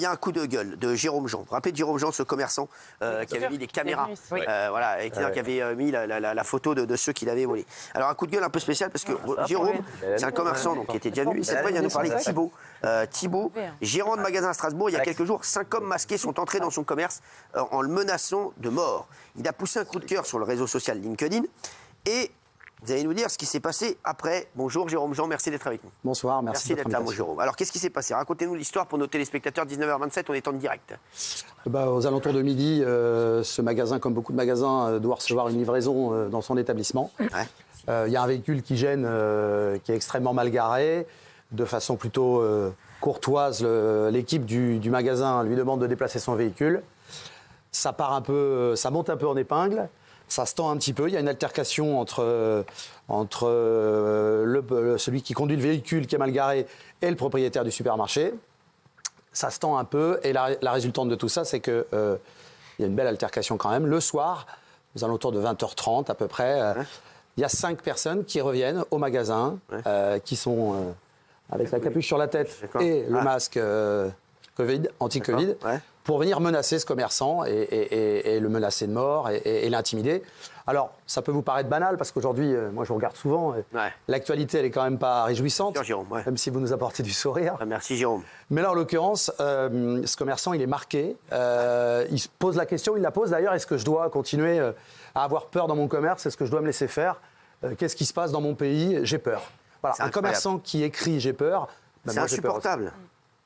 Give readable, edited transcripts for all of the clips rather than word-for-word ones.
y a un coup de gueule de Jérôme Jean. Vous vous rappelez de Jérôme Jean, ce commerçant qui avait mis des caméras, voilà, et qui avait mis la photo de ceux qui l'avaient volé. Alors un coup de gueule un peu spécial parce que Jérôme, c'est un commerçant donc, qui était déjà venu. Cette fois, il vient nous parler de Thibaut. Thibaut, gérant de magasin à Strasbourg, il y a quelques jours, 5 hommes masqués sont entrés dans son commerce en le menaçant de mort. Il a poussé un coup de cœur sur le réseau social LinkedIn et vous allez nous dire ce qui s'est passé après. Bonjour Jérôme Jean, merci d'être avec nous. Bonsoir, merci d'être là, mon Jérôme. Alors qu'est-ce qui s'est passé? Racontez-nous l'histoire pour nos téléspectateurs. 19h27, on est en direct. Aux alentours de midi, ce magasin, comme beaucoup de magasins, doit recevoir une livraison dans son établissement. Il y a un véhicule qui gêne, qui est extrêmement mal garé. De façon plutôt courtoise, l'équipe du magasin lui demande de déplacer son véhicule. Ça monte un peu en épingle. Ça se tend un petit peu, il y a une altercation entre celui qui conduit le véhicule qui est mal garé et le propriétaire du supermarché. Ça se tend un peu et la résultante de tout ça, c'est qu'il y a une belle altercation quand même. Le soir, aux alentours de 20h30 à peu près, il y a 5 personnes qui reviennent au magasin, qui sont avec la capuche sur la tête et le masque anti-Covid. Pour venir menacer ce commerçant et le menacer de mort et l'intimider. Alors, ça peut vous paraître banal, parce qu'aujourd'hui, moi je vous regarde souvent, l'actualité elle est quand même pas réjouissante, Jérôme, même si vous nous apportez du sourire. Merci Jérôme. Mais là, en l'occurrence, ce commerçant, il est marqué. Il se pose la question, il la pose d'ailleurs, est-ce que je dois continuer à avoir peur dans mon commerce? Est-ce que je dois me laisser faire? Qu'est-ce qui se passe dans mon pays? J'ai peur. Voilà, un commerçant qui écrit « j'ai peur », c'est insupportable.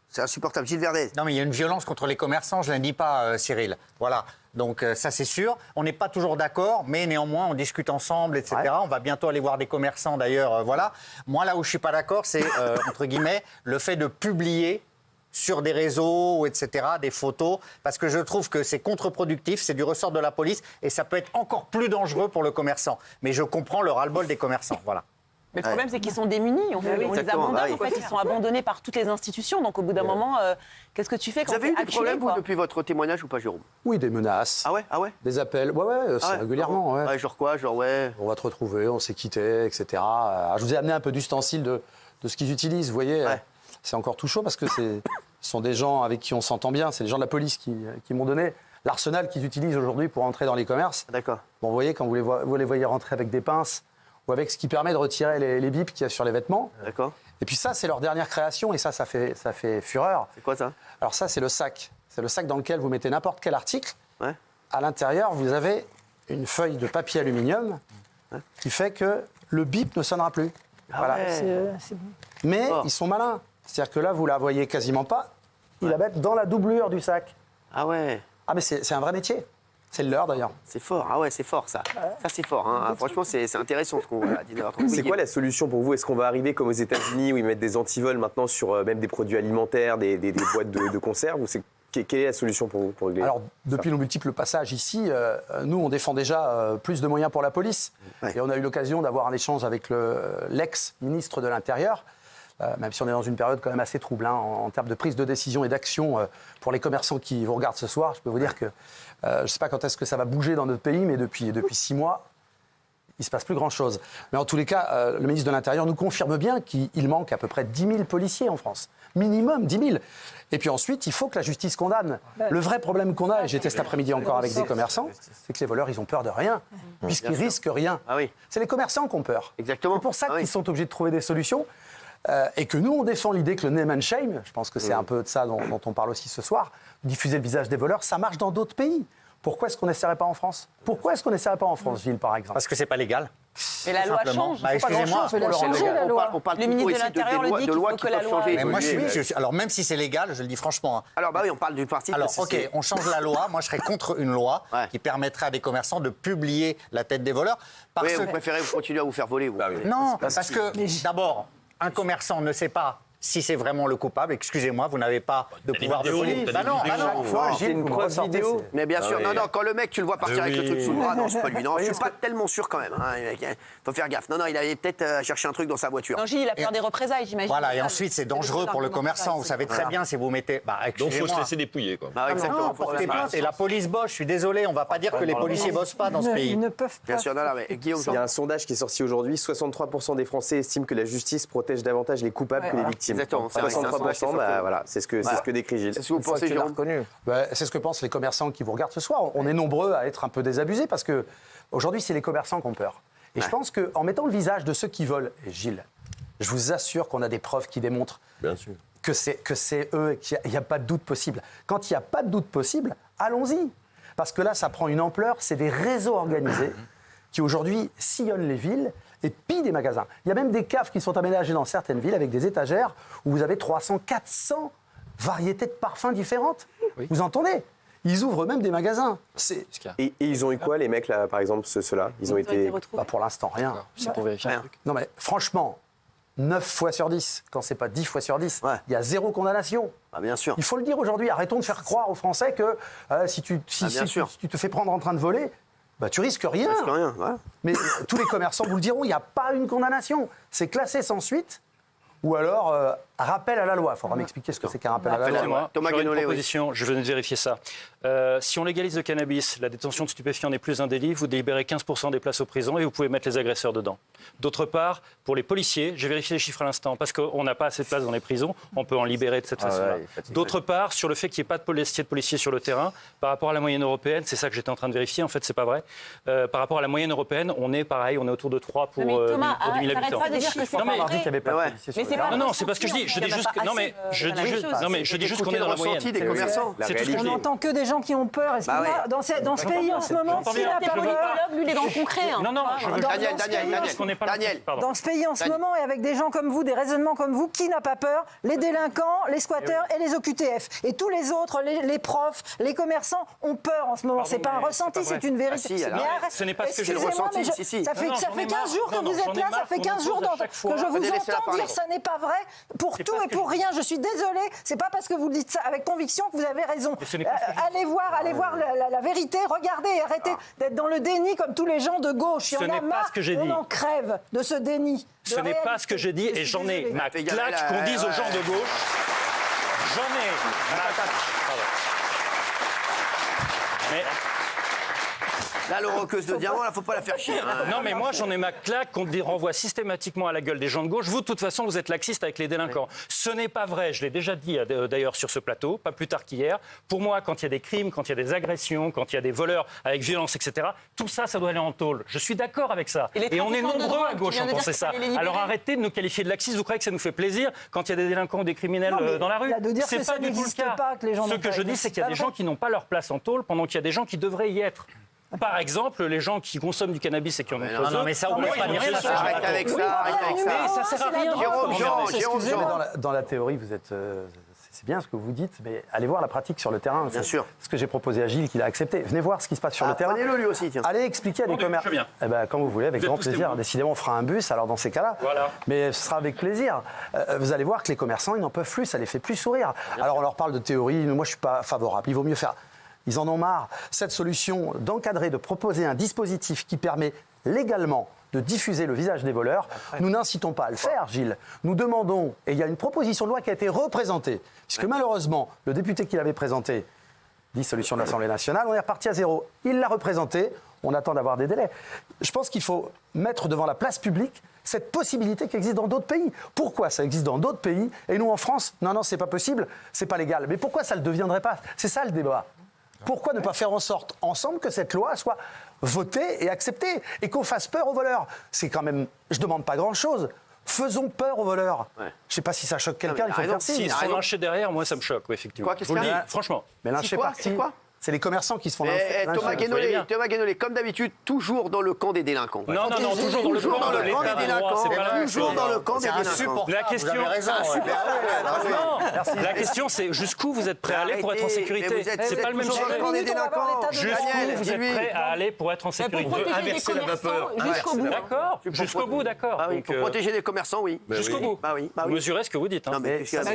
C'est insupportable. Gilles Verdet. Non, mais il y a une violence contre les commerçants, je ne la nie pas, Cyril. Voilà. Donc, ça, c'est sûr. On n'est pas toujours d'accord, mais néanmoins, on discute ensemble, etc. On va bientôt aller voir des commerçants, d'ailleurs. Voilà. Moi, là où je ne suis pas d'accord, c'est, entre guillemets, le fait de publier sur des réseaux, etc., des photos, parce que je trouve que c'est contre-productif, c'est du ressort de la police, et ça peut être encore plus dangereux pour le commerçant. Mais je comprends le ras-le-bol des commerçants. Voilà. Mais le problème, c'est qu'ils sont démunis. On les abandonne, en fait. Ils sont abandonnés par toutes les institutions. Donc, au bout d'un moment, qu'est-ce que tu fais quand vous avez eu des problèmes, vous, depuis votre témoignage ou pas, Jérôme? Oui, des menaces. Ah ouais? Des appels. Régulièrement. Genre quoi? On va te retrouver, on s'est quitté, etc. Je vous ai amené un peu d'ustensile de ce qu'ils utilisent. Vous voyez, c'est encore tout chaud parce que ce sont des gens avec qui on s'entend bien. C'est des gens de la police qui m'ont donné l'arsenal qu'ils utilisent aujourd'hui pour entrer dans les commerces. D'accord. Bon, vous voyez, quand vous les voyez rentrer avec des pinces, ou avec ce qui permet de retirer les bips qu'il y a sur les vêtements. D'accord. Et puis ça, c'est leur dernière création, et ça fait fureur. C'est quoi ça? Alors ça, c'est le sac. C'est le sac dans lequel vous mettez n'importe quel article. À l'intérieur, vous avez une feuille de papier aluminium qui fait que le bip ne sonnera plus. Voilà. C'est bon. Mais ils sont malins. C'est-à-dire que là, vous la voyez quasiment pas. Ils la mettent dans la doublure du sac. Ah ouais. Ah mais c'est un vrai métier. C'est le leur d'ailleurs. C'est fort, c'est fort ça. Ça c'est fort, franchement c'est intéressant ce qu'on voit à 19h30. C'est quoi la solution pour vous? Est-ce qu'on va arriver comme aux États-Unis où ils mettent des antivols maintenant sur même des produits alimentaires, des boîtes de conserve, ou quelle est la solution pour vous pour régler? Alors, depuis nos multiples passages ici, nous, on défend déjà plus de moyens pour la police. Et on a eu l'occasion d'avoir un échange avec l'ex-ministre de l'Intérieur, même si on est dans une période quand même assez trouble en termes de prise de décision et d'action pour les commerçants qui vous regardent ce soir. Je peux vous dire que je ne sais pas quand est-ce que ça va bouger dans notre pays, mais depuis 6 mois, il ne se passe plus grand-chose. Mais en tous les cas, le ministre de l'Intérieur nous confirme bien qu'il manque à peu près 10 000 policiers en France. Minimum 10 000. Et puis ensuite, il faut que la justice condamne. Le vrai problème qu'on a, et j'étais cet après-midi encore avec des commerçants, c'est que les voleurs, ils ont peur de rien, puisqu'ils risquent rien. C'est les commerçants qui ont peur. Exactement. C'est pour ça qu'ils sont obligés de trouver des solutions. Et que nous, on défend l'idée que le name and shame, je pense que c'est un peu de ça dont on parle aussi ce soir, diffuser le visage des voleurs, ça marche dans d'autres pays. Pourquoi est-ce qu'on n'essaierait pas en France? Pourquoi est-ce qu'on n'essaierait pas en France, Gilles, par exemple? Parce que c'est pas légal. Mais la loi change. Excusez-moi. On parle le ministre de l'Intérieur le dit qu'il faut que la loi... Mais moi, alors même si c'est légal, je le dis franchement. Alors on parle du parti... Alors ok, on change la loi. Moi, je serais contre une loi qui permettrait à des commerçants de publier la tête des voleurs. Vous préférez continuer à vous faire voler, vous? Non, parce que d'abord, un commerçant ne sait pas si c'est vraiment le coupable. Excusez-moi, vous n'avez pas de pouvoir de police. J'ai une preuve vidéo. Mais bien sûr, non, quand le mec, tu le vois partir avec le truc sous le bras, non, c'est pas lui. Non, je suis pas tellement sûr quand même. Faut faire gaffe. Non, il avait peut-être cherché un truc dans sa voiture. Non, Gilles, il a peur des représailles, j'imagine. Voilà, et ensuite, c'est dangereux pour le commerçant. Vous savez très bien si vous mettez... Donc, il faut se laisser dépouiller, quoi. Exactement. Portez plainte et la police bosse. Je suis désolé, on va pas dire que les policiers bossent pas dans ce pays. Ils ne peuvent pas. Bien sûr, mais Guillaume... Il y a un sondage qui est sorti aujourd'hui. 63% des Français estiment que la justice protège davantage les coupables que les victimes. Exactement. 63%, voilà, c'est ce que décrit Gilles. C'est ce que vous pensez, Jérôme? C'est ce que pensent les commerçants qui vous regardent ce soir. On est nombreux à être un peu désabusés parce que aujourd'hui, c'est les commerçants qui ont peur. Et je pense qu'en mettant le visage de ceux qui volent, et Gilles, je vous assure qu'on a des preuves qui démontrent que c'est eux et qu'il n'y a pas de doute possible. Quand il n'y a pas de doute possible, allons-y. Parce que là, ça prend une ampleur. C'est des réseaux organisés qui aujourd'hui sillonnent les villes et pillent des magasins. Il y a même des caves qui sont aménagées dans certaines villes avec des étagères où vous avez 300, 400 variétés de parfums différentes. Oui. Vous entendez ? Ils ouvrent même des magasins. Et ils ont eu quoi, les mecs, là, par exemple, ceux-là? Ils ont été... Pour l'instant, rien. C'est pour vérifier un truc. Non, mais franchement, 9 fois sur 10, quand c'est pas 10 fois sur 10, il y a 0 condamnation. Bien sûr. Il faut le dire aujourd'hui. Arrêtons de faire croire aux Français que si tu te fais prendre en train de voler, tu risques rien. Mais tous les commerçants vous le diront, il n'y a pas une condamnation. C'est classé sans suite. Ou alors, rappel à la loi. Il faudra m'expliquer ce que c'est qu'un rappel à la loi. Thomas Guénolé, proposition, je venais de vérifier ça. Si on légalise le cannabis, la détention de stupéfiants n'est plus un délit, vous délibérez 15% des places aux prisons et vous pouvez mettre les agresseurs dedans. D'autre part, pour les policiers, j'ai vérifié les chiffres à l'instant, parce qu'on n'a pas assez de place dans les prisons, on peut en libérer de cette façon-là. D'autre part, sur le fait qu'il n'y ait pas de policiers sur le terrain, par rapport à la moyenne européenne, c'est ça que j'étais en train de vérifier, en fait, c'est pas vrai. Par rapport à la moyenne européenne, on est pareil, on est autour de 3 pour 10 000 habitants. Non, c'est pas ce que je dis. Je dis juste que je dis juste qu'on est dans la moyenne. On n'entend que des gens qui ont peur. Dans ce pays en ce moment, qui n'a pas peur? Lui, il est dans le concret. Daniel. Dans ce pays en ce moment, et avec des gens comme vous, des raisonnements comme vous, qui n'a pas peur? Les délinquants, les squatteurs et les OQTF. Et tous les autres, les profs, les commerçants ont peur en ce moment. C'est pas un ressenti, c'est une vérité. Ce n'est pas ce que j'ai ressenti. Ça fait 15 jours que vous êtes là, ça fait 15 jours que je vous entends dire ça n'est pas vrai pour tout et pour rien. Je suis désolée, c'est pas parce que vous dites ça avec conviction que vous avez raison. Allez voir la vérité, regardez et arrêtez d'être dans le déni comme tous les gens de gauche. Ce n'est pas ce que j'ai dit. On en crève de ce déni. Ce n'est pas ce que j'ai dit et j'en ai ma claque qu'on dise aux gens de gauche. J'en ai mais là, le roqueuse de diamant, là, faut pas la faire chier. Non, mais moi, j'en ai ma claque qu'on renvoie systématiquement à la gueule des gens de gauche. Vous, de toute façon, vous êtes laxiste avec les délinquants. Ce n'est pas vrai. Je l'ai déjà dit d'ailleurs sur ce plateau, pas plus tard qu'hier. Pour moi, quand il y a des crimes, quand il y a des agressions, quand il y a des voleurs avec violence, etc., tout ça, ça doit aller en tôle. Je suis d'accord avec ça. Et on est nombreux à gauche à penser ça. Alors arrêtez de nous qualifier de laxistes. Vous croyez que ça nous fait plaisir quand il y a des délinquants ou des criminels dans la rue? C'est pas du tout le cas. Ce que je dis, c'est qu'il y a des gens qui n'ont pas leur place en tôle pendant qu'il y a des gens qui devraient y être. Par exemple, les gens qui consomment du cannabis et qui en ont besoin. Non, mais ça, on ne peut pas dire ça. Arrête avec ça. Ça sert à rien. Jérôme. Dans la théorie, vous êtes... C'est bien ce que vous dites, mais allez voir la pratique sur le terrain. Bien sûr. Ce que j'ai proposé à Gilles, qu'il a accepté. Venez voir ce qui se passe sur le terrain. Prenez-le lui aussi, tiens. Allez expliquer à des commerçants. Quand vous voulez, avec grand plaisir. Décidément, on fera un bus, alors dans ces cas-là. Voilà. Mais ce sera avec plaisir. Vous allez voir que les commerçants, ils n'en peuvent plus, ça les fait plus sourire. Alors on leur parle de théorie, moi je ne suis pas favorable. Il vaut mieux faire... Ils en ont marre. Cette solution d'encadrer, de proposer un dispositif qui permet légalement de diffuser le visage des voleurs, nous n'incitons pas à le faire, Gilles. Nous demandons, et il y a une proposition de loi qui a été représentée, puisque malheureusement, le député qui l'avait présenté, dissolution de l'Assemblée nationale, on est reparti à zéro. Il l'a représenté, on attend d'avoir des délais. Je pense qu'il faut mettre devant la place publique cette possibilité qui existe dans d'autres pays. Pourquoi ça existe dans d'autres pays et nous en France, non, c'est pas possible, c'est pas légal. Mais pourquoi ça ne le deviendrait pas? C'est ça le débat. Pourquoi ne pas faire en sorte, ensemble, que cette loi soit votée et acceptée et qu'on fasse peur aux voleurs? C'est quand même... Je ne demande pas grand-chose. Faisons peur aux voleurs. Je ne sais pas si ça choque quelqu'un, il faut faire signe. S'ils se font lyncher derrière, moi, ça me choque, effectivement. Quoi, qu'est-ce qu'il y a ? Franchement. Mais lyncher par qui ? C'est les commerçants qui se font lyncher. Thomas Guénolé, comme d'habitude, toujours dans le camp des délinquants. Non, toujours dans le camp des délinquants. Toujours dans le camp des délinquants. La question, c'est jusqu'où vous êtes prêt à aller pour être en sécurité? C'est pas le même sujet. Jusqu'où vous êtes prêt à aller pour être en sécurité? Inverser la vapeur. Jusqu'au bout. D'accord. Jusqu'au bout, d'accord. Pour protéger les commerçants, oui. Jusqu'au bout. Vous mesurez ce que vous dites. Non, mais jusqu'au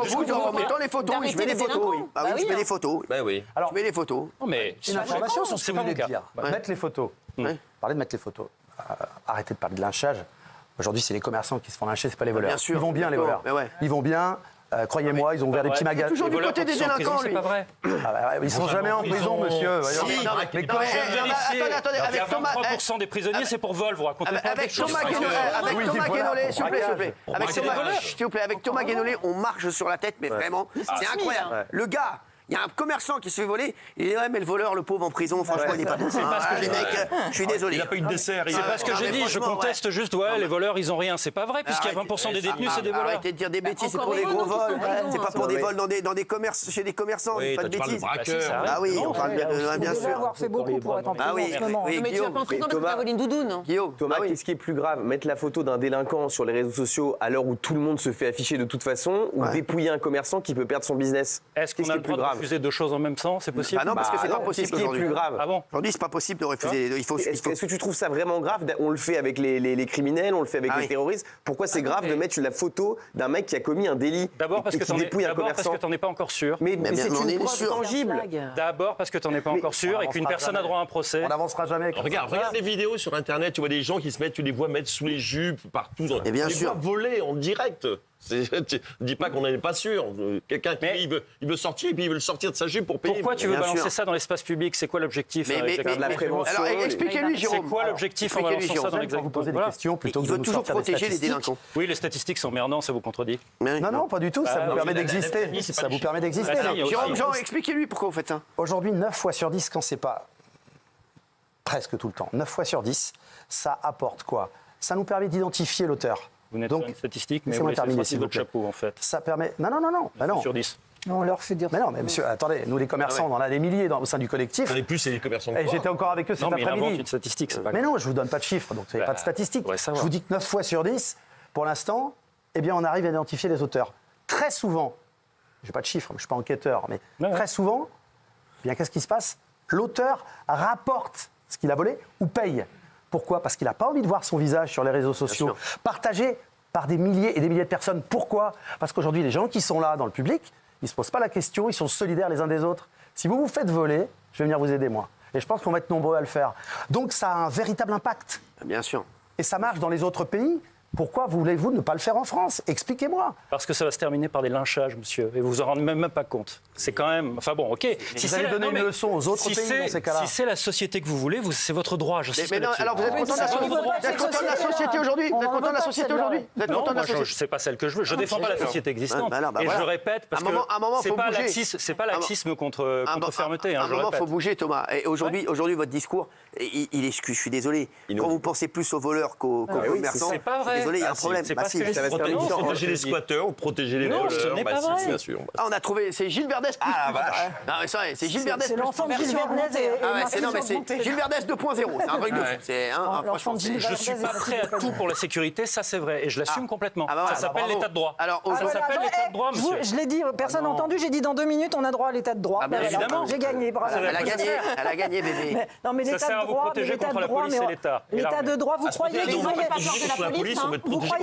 bout, en mettant les photos, je mets les photos. Je mets les photos. Alors, je mets les photos. Non, mais une information sur ce que vous venez de dire. Ouais. Mettre les photos. Parlez de mettre les photos. Arrêtez de parler de lynchage. Aujourd'hui, c'est les commerçants qui se font lyncher, c'est pas les voleurs. Bien sûr, ils vont bien, les voleurs. Ils vont bien. Croyez-moi, ils ont ouvert des petits magasins. Toujours du côté des délinquants, lui. C'est pas vrai. Ils sont jamais en prison, monsieur. Mais attendez, avec Thomas... 3% des prisonniers, c'est pour vol, vous racontez pas Avec Thomas Guénolé, s'il vous plaît, avec Thomas Guénolé, on marche sur la tête, mais vraiment, c'est incroyable. Le gars... Il y a un commerçant qui se fait voler, il dit ouais, mais le voleur, le pauvre en prison, franchement, il n'est pas bon. C'est parce que les mecs, je suis désolé. Il n'a pas eu de dessert. C'est pas ce que j'ai dit, je conteste juste, ouais, les voleurs, ils ont rien. C'est pas vrai, puisqu'il y a 20% des détenus, c'est des voleurs. Arrêtez de dire des bêtises, c'est pour des gros vols. C'est pas pour des vols dans des commerces, chez des commerçants, pas de bêtises. Ah oui, on parle bien sûr. avoir fait beaucoup pour être en prison en ce moment. Mais tu vas pas en prison parce que tu as volé une doudoune. Thomas, qu'est-ce qui est plus grave? Mettre la photo d'un délinquant sur les réseaux sociaux à l'heure où tout le monde se fait afficher de toute façon, ou dépouiller un commerçant qui peut perdre son business? Est-ce qu'on a le droit de refuser deux choses en même temps? C'est possible? Non, parce que c'est pas possible aujourd'hui. C'est plus grave. Ah bon? Aujourd'hui, c'est pas possible de refuser. Est-ce que tu trouves ça vraiment grave? On le fait avec les criminels, on le fait avec les terroristes. Pourquoi c'est grave de mettre la photo d'un mec qui a commis un délit? D'abord parce que t'en es pas encore sûr. Mais c'est une preuve tangible. D'abord parce que t'en es pas encore sûr et qu'une personne a droit à un procès. On n'avancera jamais. Regarde les vidéos sur Internet, tu vois des gens qui se mettent, tu les vois mettre sous les jupes, partout. Et bien sûr. Voler en direct. Dis pas qu'on n'est pas sûr. Quelqu'un qui il veut sortir et puis il veut le sortir de sa jupe pour payer. Pourquoi tu veux balancer ça dans l'espace public? C'est quoi l'objectif? de la prévention. Alors expliquez-lui, Jérôme. C'est quoi l'objectif en balançant ça dans l'exact? Vous posez des questions plutôt que Il de veut nous toujours sortir des protéger les statistiques. délinquants. Oui, les statistiques sont merdants, ça vous contredit. Non, pas du tout, ça vous permet d'exister. Ça vous permet d'exister. Jérôme, Jean, expliquez-lui pourquoi vous faites ça. Aujourd'hui, 9 fois sur 10, quand c'est pas presque tout le temps, 9 fois sur 10, ça apporte quoi? Ça nous permet d'identifier l'auteur. Vous n'êtes pas une statistique, mais vous laissez-moi laissez terminer, sortir s'il vous votre plaît. chapeau, en fait. Ça permet... Non. Sur 10. On leur fait dire. Mais non, mais monsieur, attendez, nous les commerçants, on en a des milliers au sein du collectif. On est plus, c'est les commerçants. Et j'étais encore avec eux cet Non, mais il invente après-midi. une statistique, c'est pas Mais non, je vous donne pas de chiffres, donc vous n'avez pas de statistiques. Je vous dis que 9 fois sur 10, pour l'instant, eh bien, on arrive à identifier les auteurs. Très souvent, je n'ai pas de chiffres, je ne suis pas enquêteur, mais très souvent, eh bien, qu'est-ce qui se passe? L'auteur rapporte ce qu'il a volé ou paye. Pourquoi? Parce qu'il n'a pas envie de voir son visage sur les réseaux sociaux, partagé par des milliers et des milliers de personnes. Pourquoi? Parce qu'aujourd'hui, les gens qui sont là dans le public, ils ne se posent pas la question, ils sont solidaires les uns des autres. Si vous vous faites voler, je vais venir vous aider, moi. Et je pense qu'on va être nombreux à le faire. Donc ça a un véritable impact. Bien sûr. Et ça marche dans les autres pays. Pourquoi voulez-vous ne pas le faire en France? Expliquez-moi. Parce que ça va se terminer par des lynchages, monsieur. Et vous vous en rendez même pas compte. C'est quand même... Enfin bon, OK. Si vous allez donner une leçon aux autres pays dans ces cas-là. Si c'est la société que vous voulez, c'est votre droit. Mais non, alors vous êtes content de la société aujourd'hui? Vous êtes content de la société aujourd'hui? Non, moi, c'est pas celle que je veux. Je défends pas la société existante. Et je répète, parce que c'est pas laxisme contre fermeté. À un moment, il faut bouger, Thomas. Et aujourd'hui, votre discours, il est... Je suis désolé. Quand vous pensez plus aux voleurs qu'aux commerçants... C'est pas vrai. Désolé, il y a un problème. C'est pas ce que protéger les squatteurs ou protéger les voleurs. Ce n'est pas vrai. Bien sûr. Ah, on a trouvé, c'est Gilles Verdès. Ah, la vache. Non, mais c'est Gilles Verdès. C'est l'enfant de Gilles Verdès. C'est Gilles Verdès 2.0. C'est un truc de fou. L'enfant de Gilles Je suis pas prêt à tout pour la sécurité, ça c'est vrai, et je l'assume complètement. Ça s'appelle l'état de droit. Ça s'appelle l'état de droit, monsieur. Je l'ai dit, personne n'a entendu, j'ai dit dans 2 minutes, on a droit à l'état de droit. Évidemment. J'ai gagné, bravo. Elle a gagné, bébé. Non, mais Ça l'état sert à de vous droit, protéger contre la police et l'État. L'état de droit, vous croyez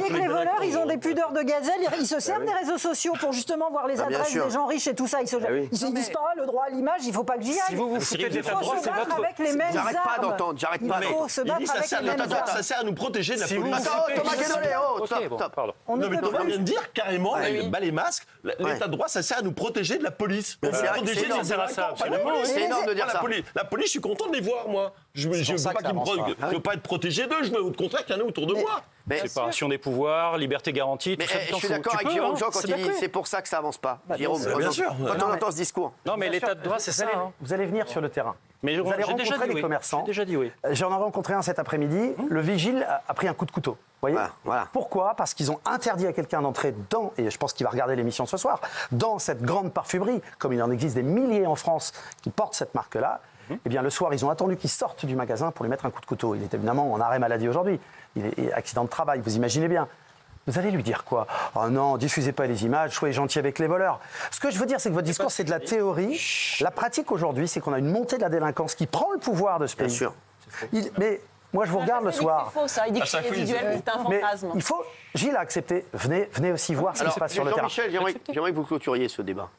que les voleurs, ils ont des pudeurs de gazelle, ils se servent des réseaux sociaux pour justement voir les adresses des gens riches et tout ça. Ils se disent pas, le droit à l'image, il faut pas que j'y aille. Si vous vous foutez de l'état de droit, c'est votre... avec les mêmes J'arrête pas armes. d'entendre, j'arrête pas. Il faut se battre avec les mêmes armes. Ça sert à nous protéger de la police. Attends, Thomas Guénolé, stop. Pardon. Non, mais Thomas vient de dire carrément, les masques, l'état de droit, ça sert à nous protéger de la police. Ça sert à ça, absolument. C'est énorme de dire ça. La police, je suis content de les voir, moi. Je veux pas être protégé d'eux, je veux au contraire qu'il y en ait autour de moi. Séparation des pouvoirs, liberté garantie, tout ça. Je suis d'accord avec Jérôme Jean quand il dit c'est pour ça que ça avance pas. Jérôme, bien sûr. Quand on entend ce discours. Non, mais l'état de droit, c'est ça. Vous allez venir sur le terrain. Mais vous allez rencontrer des commerçants. J'ai déjà dit oui. J'en ai rencontré un cet après-midi. Le vigile a pris un coup de couteau. Voyez voilà. Pourquoi? Parce qu'ils ont interdit à quelqu'un d'entrer dans, et je pense qu'il va regarder l'émission ce soir, dans cette grande parfumerie, comme il en existe des milliers en France qui portent cette marque-là. Eh bien, le soir, ils ont attendu qu'il sorte du magasin pour lui mettre un coup de couteau. Il est évidemment en arrêt maladie aujourd'hui. Il est accident de travail, vous imaginez bien. Vous allez lui dire quoi? Oh non, diffusez pas les images, soyez gentil avec les voleurs. Ce que je veux dire, c'est que votre discours, c'est de la théorie. La pratique aujourd'hui, c'est qu'on a une montée de la délinquance qui prend le pouvoir de ce pays. Bien sûr. Mais moi, je vous regarde le soir. C'est faux, ça. Il dit que c'est résiduel, c'est un Mais fantasme. il faut... Gilles a accepté. Venez aussi voir ce qui se passe sur le terrain. Jean-Michel, j'aimerais que vous clôturiez ce débat.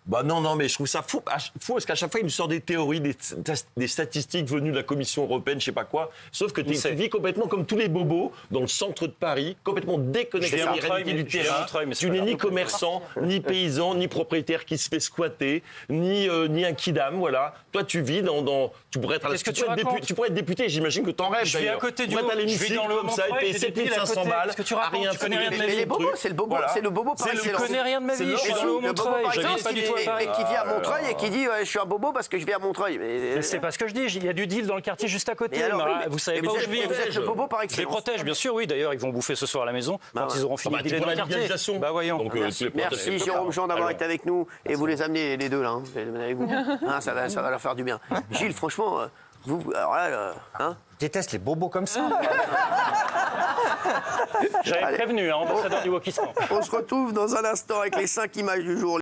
Bah non, mais je trouve ça fou parce qu'à chaque fois, il nous sort des théories, des statistiques venues de la Commission européenne, je sais pas quoi. Sauf que tu vis complètement comme tous les bobos dans le centre de Paris, complètement déconnecté de la réalité du terrain. Tu n'es ni commerçant, ni paysan, ni propriétaire qui se fait squatter, ni un kidam, voilà. Toi, tu vis tu pourrais être tu pourrais être député, j'imagine que t'en rêves. Je vis à côté du haut, je vis dans le comme ça, et payer 7500 balles, à rien faire. Mais les bobos, c'est le bobo par excellence. Je connais rien de ma vie, je suis dans le Haut-Montreuil, j'habite pas du tout à Paris. Qui vit à Montreuil et qui dit je suis un bobo parce que je vis à Montreuil. Mais c'est pas ce que je dis, il y a du deal dans le quartier juste à côté. Vous savez pas où je vis. Vous êtes le bobo par excellence. Je les protège, bien sûr, oui. D'ailleurs, ils vont bouffer ce soir à la maison quand ils auront fini de dealer dans le quartier. Bah voyons. Merci Jérôme Jean d'avoir été avec nous et vous les amenez les deux là. Avec vous. Ça va leur faire du bien. Gilles, franchement, vous, alors là, Je déteste les bobos comme ça. J'avais prévenu, ambassadeur du Wokistan. On se retrouve dans un instant avec les 5 images du jour.